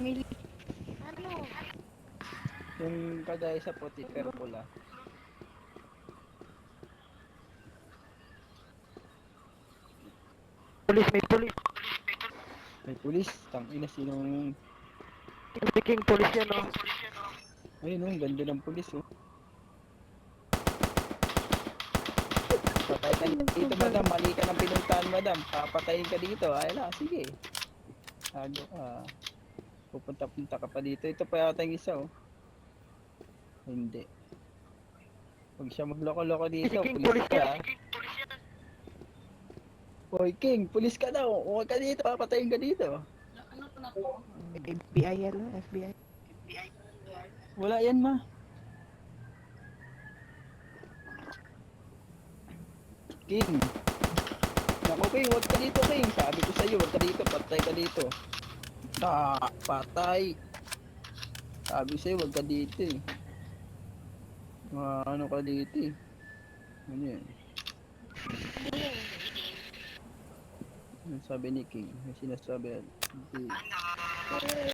Mili. Ano? Yung kagaya sa puti pero pula. Pulis, may pulis. May pulis. Tangina sinong... Speaking pulis yan, oh. Ayun oh, ganda ng pulis oh. Patay ka dito madam, mali ka ng pinuntahan madam. Papatayin ka dito. Ay na, sige. Tago ka. Pupunta-punta ka pa dito. Ito pa yata yung isa oh. Hindi. Huwag siya magloko-loko dito. Speaking Pulis pulis ka. yan. Hoy King, pulis ka daw. Huwag ka dito. Papatayin ka dito. FBI yan, oh. FBI. Wala yan ma. King. Naku King, huwag ka dito King. Sabi ko sa'yo, huwag ka dito. Patay ka dito. Patay. Sabi ko sa'yo, huwag ka dito eh. Ano ka dito eh. Ano yan? Ano sabi ni King? May sinasabi. Hindi.